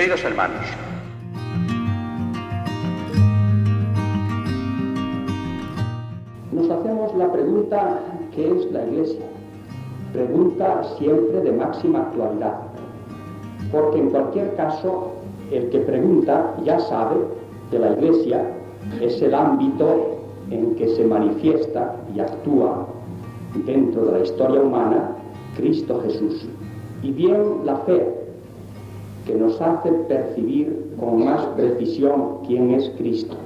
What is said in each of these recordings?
queridos hermanos, nos hacemos la pregunta: ¿qué es la Iglesia? Pregunta siempre de máxima actualidad, porque en cualquier caso el que pregunta ya sabe que la Iglesia es el ámbito en que se manifiesta y actúa dentro de la historia humana Cristo Jesús. Y bien la fe, que nos hace percibir con más precisión quién es Cristo.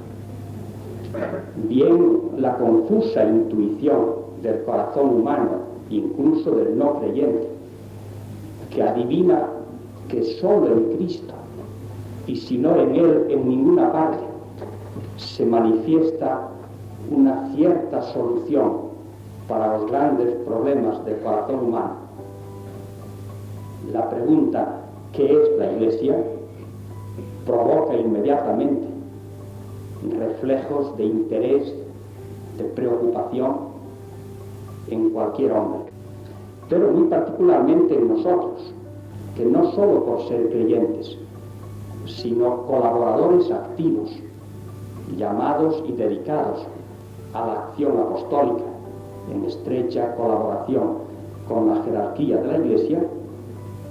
Bien la confusa intuición del corazón humano, incluso del no creyente, que adivina que solo en Cristo, y si no en Él, en ninguna parte, se manifiesta una cierta solución para los grandes problemas del corazón humano. La pregunta: ¿qué es la Iglesia?, provoca inmediatamente reflejos de interés, de preocupación en cualquier hombre, pero muy particularmente en nosotros, que no solo por ser creyentes, sino colaboradores activos, llamados y dedicados a la acción apostólica, en estrecha colaboración con la jerarquía de la Iglesia,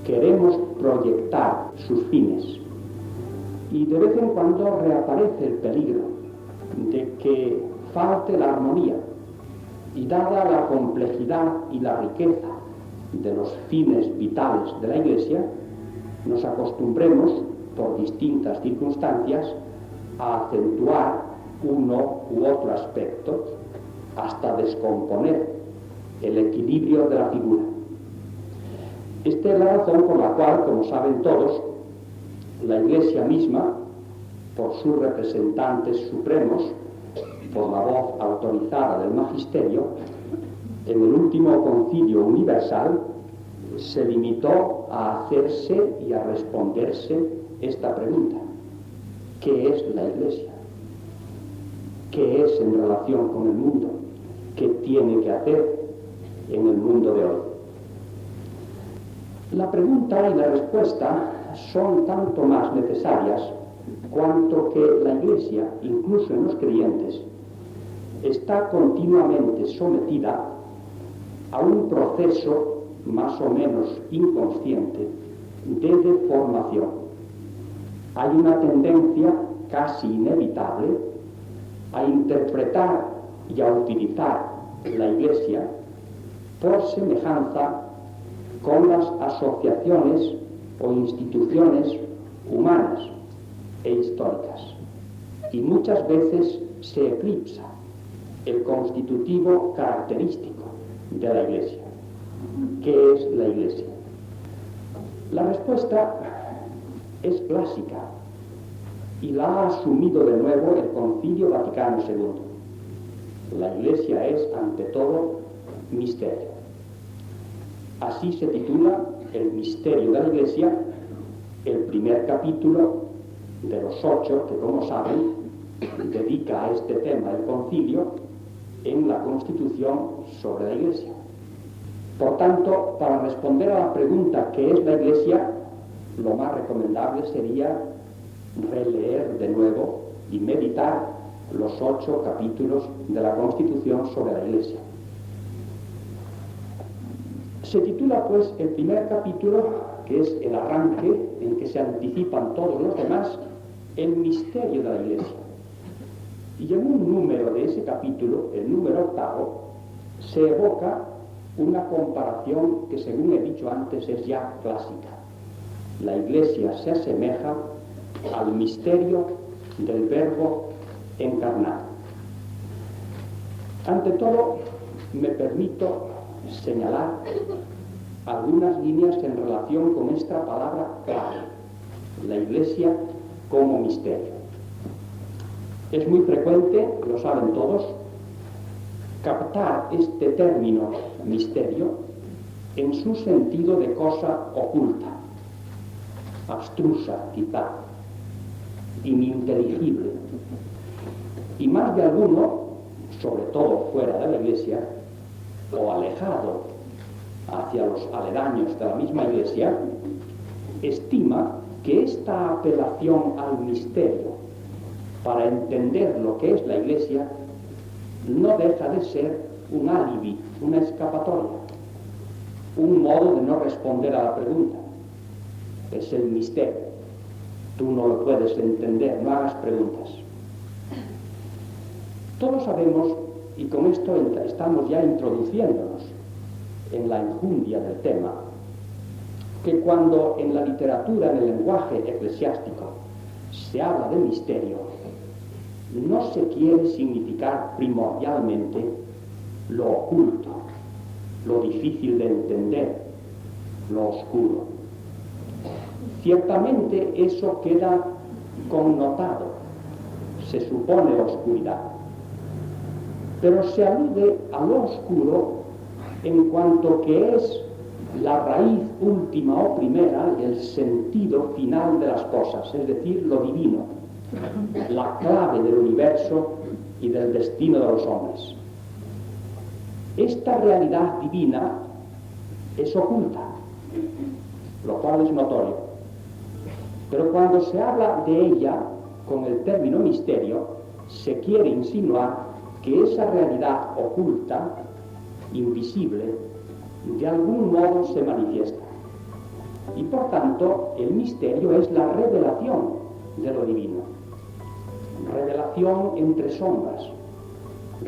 queremos proyectar sus fines. Y de vez en cuando reaparece el peligro de que falte la armonía, y dada la complejidad y la riqueza de los fines vitales de la Iglesia, nos acostumbremos, por distintas circunstancias, a acentuar uno u otro aspecto hasta descomponer el equilibrio de la figura. Esta es la razón por la cual, como saben todos, la Iglesia misma, por sus representantes supremos, por la voz autorizada del Magisterio, en el último Concilio Universal se limitó a hacerse y a responderse esta pregunta: ¿qué es la Iglesia? ¿Qué es en relación con el mundo? ¿Qué tiene que hacer en el mundo de hoy? La pregunta y la respuesta son tanto más necesarias cuanto que la Iglesia, incluso en los creyentes, está continuamente sometida a un proceso más o menos inconsciente de deformación. Hay una tendencia casi inevitable a interpretar y a utilizar la Iglesia por semejanza con las asociaciones o instituciones humanas e históricas, y muchas veces se eclipsa el constitutivo característico de la Iglesia. ¿Qué es la Iglesia? La respuesta es clásica y la ha asumido de nuevo el Concilio Vaticano II. La Iglesia es, ante todo, misterio. Así se titula el misterio de la Iglesia, el primer capítulo de los 8 que, como saben, dedica a este tema el concilio en la Constitución sobre la Iglesia. Por tanto, para responder a la pregunta ¿qué es la Iglesia?, lo más recomendable sería releer de nuevo y meditar los 8 capítulos de la Constitución sobre la Iglesia. Se titula, pues, el primer capítulo, que es el arranque en que se anticipan todos los demás, el misterio de la Iglesia. Y en un número de ese capítulo, el número 8, se evoca una comparación que, según he dicho antes, es ya clásica. La Iglesia se asemeja al misterio del Verbo encarnado. Ante todo, me permito señalar algunas líneas en relación con esta palabra clave: la Iglesia como misterio. Es muy frecuente, lo saben todos, captar este término misterio en su sentido de cosa oculta, abstrusa quizá, ininteligible. Y más de alguno, sobre todo fuera de la Iglesia, o alejado hacia los aledaños de la misma Iglesia, estima que esta apelación al misterio para entender lo que es la Iglesia no deja de ser un alibi, una escapatoria, un modo de no responder a la pregunta. Es el misterio. Tú no lo puedes entender, no hagas preguntas. Todos sabemos, y con esto estamos ya introduciéndonos en la enjundia del tema, que cuando en la literatura, en el lenguaje eclesiástico, se habla de misterio, no se quiere significar primordialmente lo oculto, lo difícil de entender, lo oscuro. Ciertamente eso queda connotado, se supone oscuridad, pero se alude a lo oscuro en cuanto que es la raíz última o primera y el sentido final de las cosas, es decir, lo divino, la clave del universo y del destino de los hombres. Esta realidad divina es oculta, lo cual es notorio. Pero cuando se habla de ella con el término misterio, se quiere insinuar que esa realidad oculta, invisible, de algún modo se manifiesta. Y por tanto, el misterio es la revelación de lo divino. Revelación entre sombras,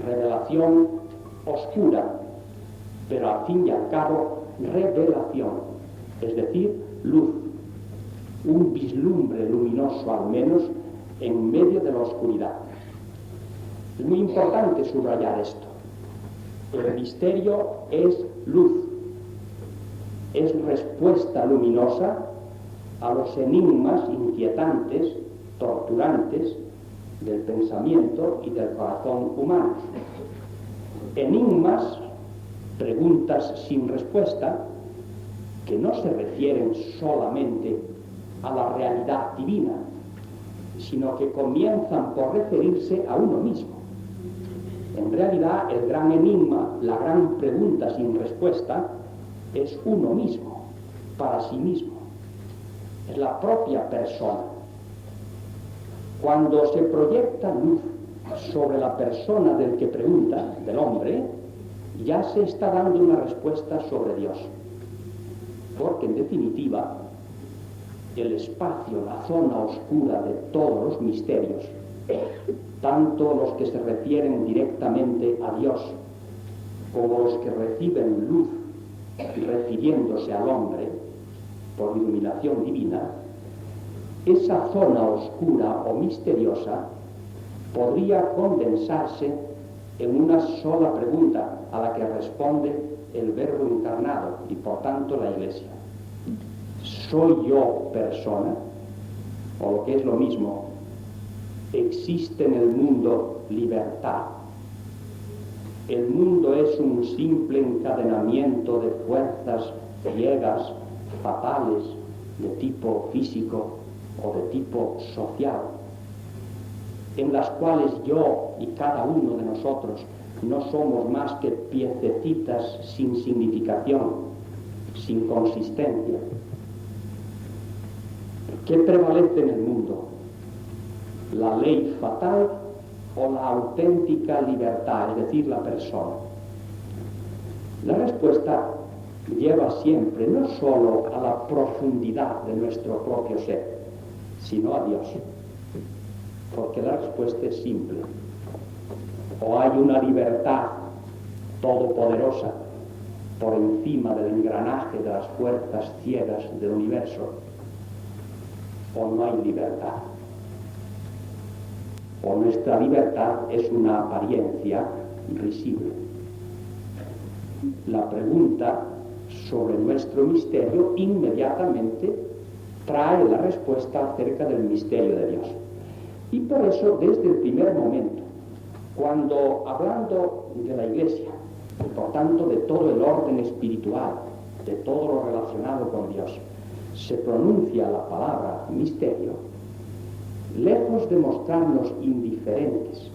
revelación oscura, pero al fin y al cabo revelación, es decir, luz, un vislumbre luminoso al menos en medio de la oscuridad. Es muy importante subrayar esto. El misterio es luz, es respuesta luminosa a los enigmas inquietantes, torturantes del pensamiento y del corazón humano. Enigmas, preguntas sin respuesta, que no se refieren solamente a la realidad divina, sino que comienzan por referirse a uno mismo. En realidad, el gran enigma, la gran pregunta sin respuesta, es uno mismo, para sí mismo. Es la propia persona. Cuando se proyecta luz sobre la persona del que pregunta, del hombre, ya se está dando una respuesta sobre Dios. Porque, en definitiva, el espacio, la zona oscura de todos los misterios, tanto los que se refieren directamente a Dios como los que reciben luz refiriéndose al hombre por iluminación divina, esa zona oscura o misteriosa podría condensarse en una sola pregunta a la que responde el Verbo encarnado y por tanto la Iglesia. ¿Soy yo persona? O lo que es lo mismo, ¿existe en el mundo libertad? El mundo es un simple encadenamiento de fuerzas ciegas, fatales, de tipo físico o de tipo social, en las cuales yo y cada uno de nosotros no somos más que piececitas sin significación, sin consistencia. ¿Qué prevalece en el mundo? ¿La ley fatal o la auténtica libertad, es decir, la persona? La respuesta lleva siempre no solo a la profundidad de nuestro propio ser, sino a Dios. Porque la respuesta es simple. O hay una libertad todopoderosa por encima del engranaje de las fuerzas ciegas del universo, o no hay libertad. O nuestra libertad es una apariencia risible. La pregunta sobre nuestro misterio inmediatamente trae la respuesta acerca del misterio de Dios. Y por eso, desde el primer momento, cuando hablando de la Iglesia, y por tanto de todo el orden espiritual, de todo lo relacionado con Dios, se pronuncia la palabra misterio, lejos de mostrarnos indiferentes,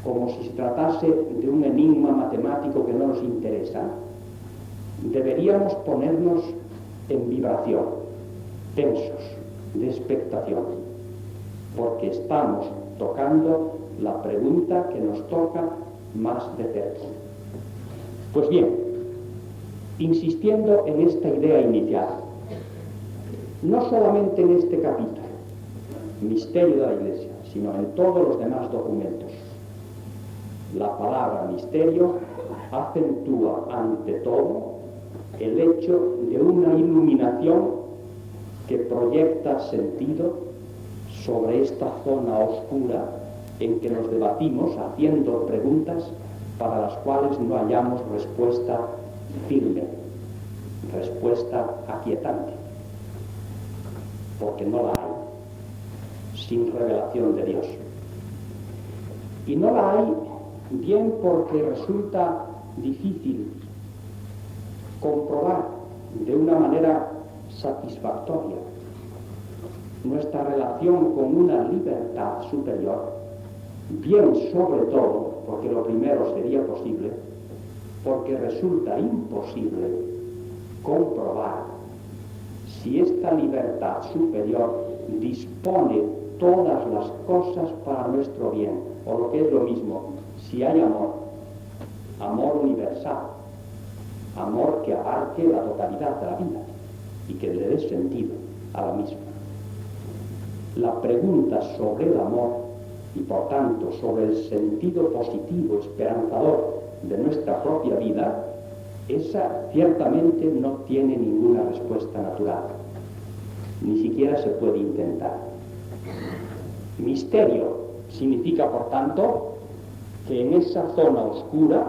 como si se tratase de un enigma matemático que no nos interesa, deberíamos ponernos en vibración, tensos, de expectación, porque estamos tocando la pregunta que nos toca más de cerca. Pues bien, insistiendo en esta idea inicial, no solamente en este capítulo, misterio de la Iglesia, sino en todos los demás documentos, la palabra misterio acentúa ante todo el hecho de una iluminación que proyecta sentido sobre esta zona oscura en que nos debatimos haciendo preguntas para las cuales no hallamos respuesta firme, respuesta aquietante, porque no la hay sin revelación de Dios. Y no la hay bien porque resulta difícil comprobar de una manera satisfactoria nuestra relación con una libertad superior, bien sobre todo, porque lo primero sería posible, porque resulta imposible comprobar si esta libertad superior dispone todas las cosas para nuestro bien, o lo que es lo mismo, si hay amor, amor universal, amor que abarque la totalidad de la vida y que le dé sentido a la misma. La pregunta sobre el amor y por tanto sobre el sentido positivo, esperanzador de nuestra propia vida, esa ciertamente no tiene ninguna respuesta natural, ni siquiera se puede intentar. Misterio significa, por tanto, que en esa zona oscura,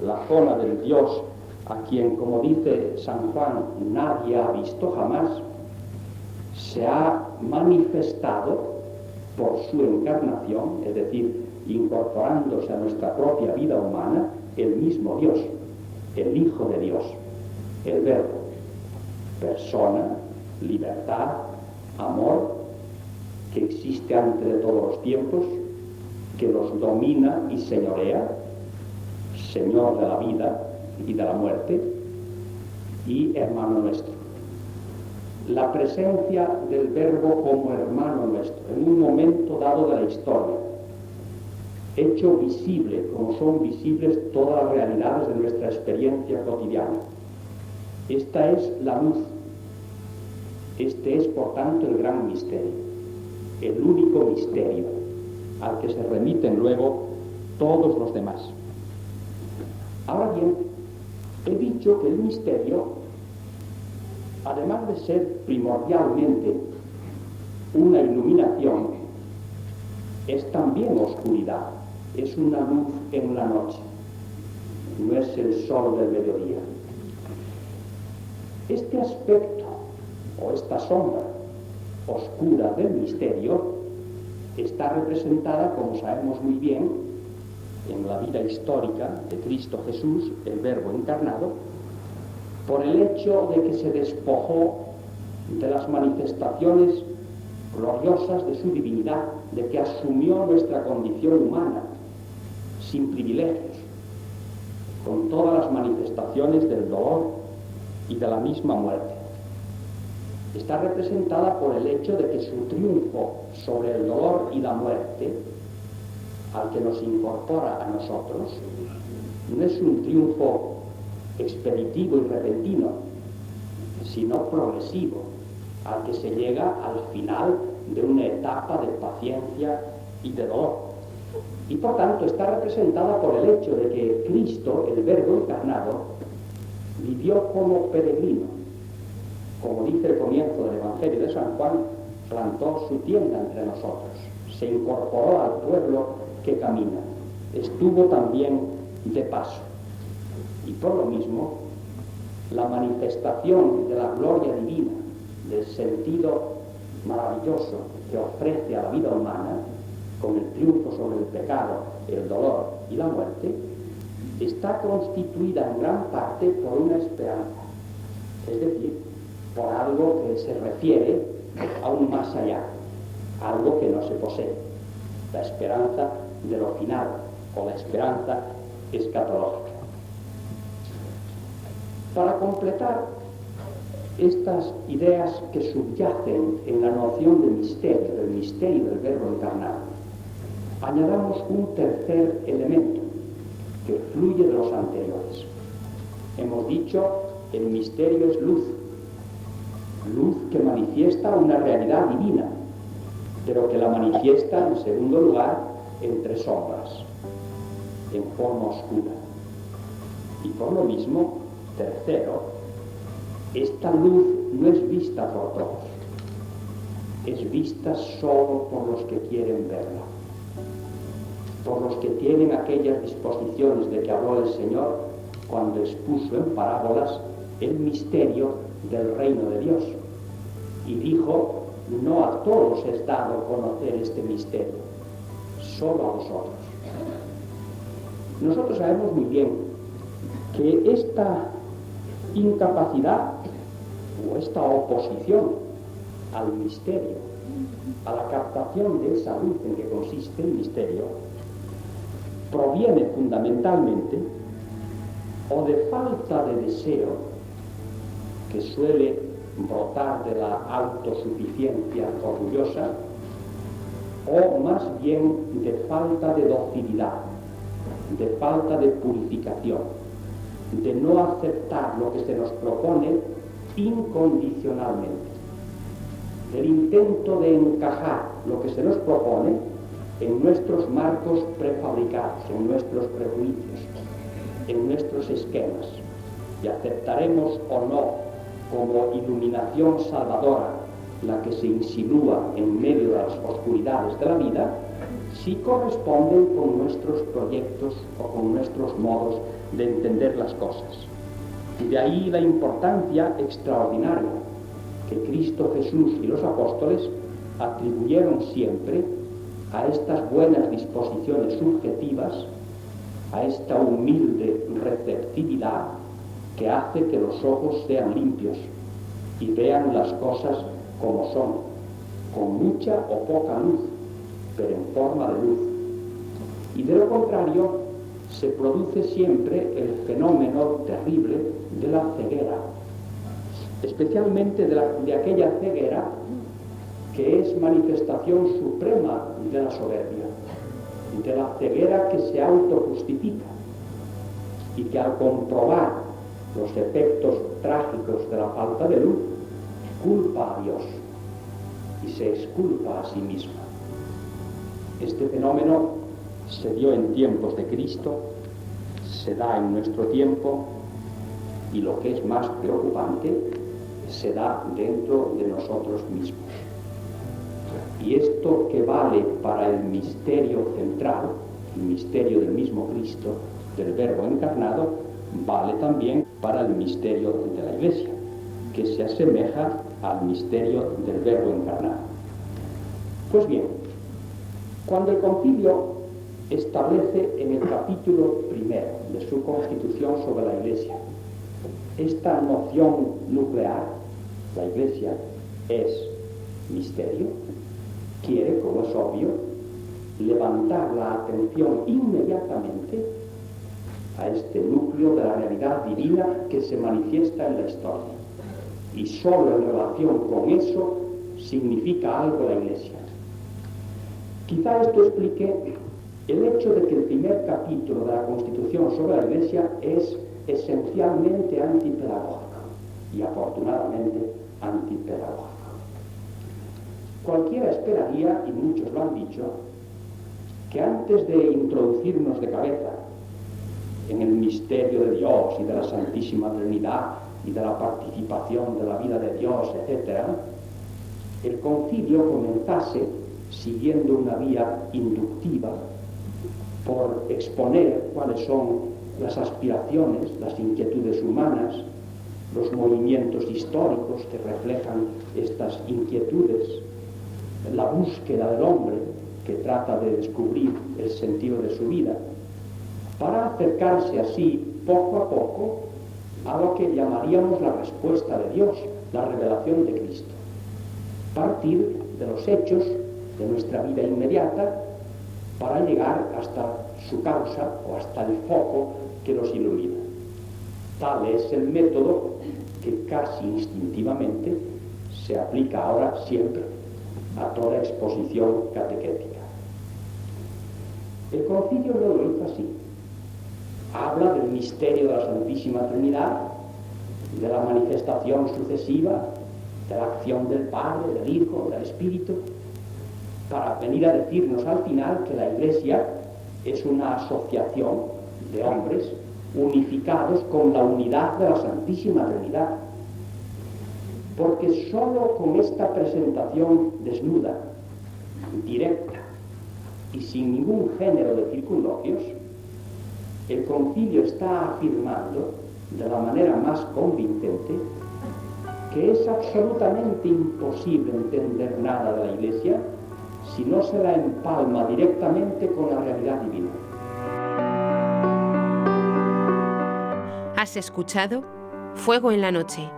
la zona del Dios a quien, como dice San Juan, nadie ha visto jamás, se ha manifestado por su encarnación, es decir, incorporándose a nuestra propia vida humana, el mismo Dios, el Hijo de Dios, el Verbo, persona, libertad, amor, que existe antes de todos los tiempos, que los domina y señorea, Señor de la vida y de la muerte, y hermano nuestro. La presencia del Verbo como hermano nuestro, en un momento dado de la historia, hecho visible, como son visibles todas las realidades de nuestra experiencia cotidiana. Esta es la luz. Este es, por tanto, el gran misterio, el único misterio al que se remiten luego todos los demás. Ahora bien, he dicho que el misterio, además de ser primordialmente una iluminación, es también oscuridad, es una luz en la noche, no es el sol del mediodía. Este aspecto, o esta sombra oscura del misterio, está representada, como sabemos muy bien, en la vida histórica de Cristo Jesús, el Verbo encarnado, por el hecho de que se despojó de las manifestaciones gloriosas de su divinidad, de que asumió nuestra condición humana, sin privilegios, con todas las manifestaciones del dolor y de la misma muerte. Está representada por el hecho de que su triunfo sobre el dolor y la muerte, al que nos incorpora a nosotros, no es un triunfo expeditivo y repentino, sino progresivo, al que se llega al final de una etapa de paciencia y de dolor. Y por tanto está representada por el hecho de que Cristo, el Verbo encarnado, vivió como peregrino. Como dice el comienzo del Evangelio de San Juan, plantó su tienda entre nosotros, se incorporó al pueblo que camina, estuvo también de paso. Y por lo mismo, la manifestación de la gloria divina, del sentido maravilloso que ofrece a la vida humana, con el triunfo sobre el pecado, el dolor y la muerte, está constituida en gran parte por una esperanza, es decir, por algo que se refiere aún más allá, algo que no se posee, la esperanza de lo final o la esperanza escatológica. Para completar estas ideas que subyacen en la noción del misterio del Verbo encarnado, añadamos un tercer elemento que fluye de los anteriores. Hemos dicho, el misterio es luz, luz que manifiesta una realidad divina, pero que la manifiesta, en segundo lugar, entre sombras, en forma oscura. Y por lo mismo, tercero, esta luz no es vista por todos, es vista solo por los que quieren verla, por los que tienen aquellas disposiciones de que habló el Señor cuando expuso en parábolas el misterio del reino de Dios. Y dijo, no a todos es dado conocer este misterio, solo a vosotros. Nosotros sabemos muy bien que esta incapacidad o esta oposición al misterio, a la captación de esa luz en que consiste el misterio, proviene fundamentalmente o de falta de deseo, que suele brotar de la autosuficiencia orgullosa, o más bien de falta de docilidad, de falta de purificación, de no aceptar lo que se nos propone incondicionalmente, del intento de encajar lo que se nos propone en nuestros marcos prefabricados, en nuestros prejuicios, en nuestros esquemas, y aceptaremos o no como iluminación salvadora la que se insinúa en medio de las oscuridades de la vida, si corresponden con nuestros proyectos o con nuestros modos de entender las cosas. Y de ahí la importancia extraordinaria que Cristo Jesús y los apóstoles atribuyeron siempre a estas buenas disposiciones subjetivas, a esta humilde receptividad que hace que los ojos sean limpios y vean las cosas como son, con mucha o poca luz, pero en forma de luz. Y de lo contrario, se produce siempre el fenómeno terrible de la ceguera, especialmente de aquella ceguera que es manifestación suprema de la soberbia, de la ceguera que se autojustifica y que al comprobar los efectos trágicos de la falta de luz, culpa a Dios y se exculpa a sí misma. Este fenómeno se dio en tiempos de Cristo, se da en nuestro tiempo y, lo que es más preocupante, se da dentro de nosotros mismos. Y esto que vale para el misterio central, el misterio del mismo Cristo, del Verbo encarnado, vale también para el misterio de la Iglesia, que se asemeja al misterio del Verbo encarnado. Pues bien, cuando el Concilio establece en el capítulo primero de su Constitución sobre la Iglesia esta noción nuclear, la Iglesia es misterio, quiere, como es obvio, levantar la atención inmediatamente a este núcleo de la realidad divina que se manifiesta en la historia. Y solo en relación con eso significa algo la Iglesia. Quizá esto explique el hecho de que el primer capítulo de la Constitución sobre la Iglesia es esencialmente antipedagógico y afortunadamente antipedagógico. Cualquiera esperaría, y muchos lo han dicho, que antes de introducirnos de cabeza en el misterio de Dios y de la Santísima Trinidad y de la participación de la vida de Dios, etc., el concilio comenzase, siguiendo una vía inductiva, por exponer cuáles son las aspiraciones, las inquietudes humanas, los movimientos históricos que reflejan estas inquietudes, la búsqueda del hombre que trata de descubrir el sentido de su vida, para acercarse así poco a poco a lo que llamaríamos la respuesta de Dios, la revelación de Cristo. Partir de los hechos de nuestra vida inmediata para llegar hasta su causa o hasta el foco que los ilumina. Tal es el método que casi instintivamente se aplica ahora siempre a toda exposición catequética. El concilio no lo hizo así. Habla del misterio de la Santísima Trinidad, de la manifestación sucesiva, de la acción del Padre, del Hijo, del Espíritu, para venir a decirnos al final que la Iglesia es una asociación de hombres unificados con la unidad de la Santísima Trinidad. Porque solo con esta presentación desnuda, directa y sin ningún género de circunloquios, el concilio está afirmando de la manera más convincente que es absolutamente imposible entender nada de la Iglesia si no se la empalma directamente con la realidad divina. Has escuchado Fuego en la Noche,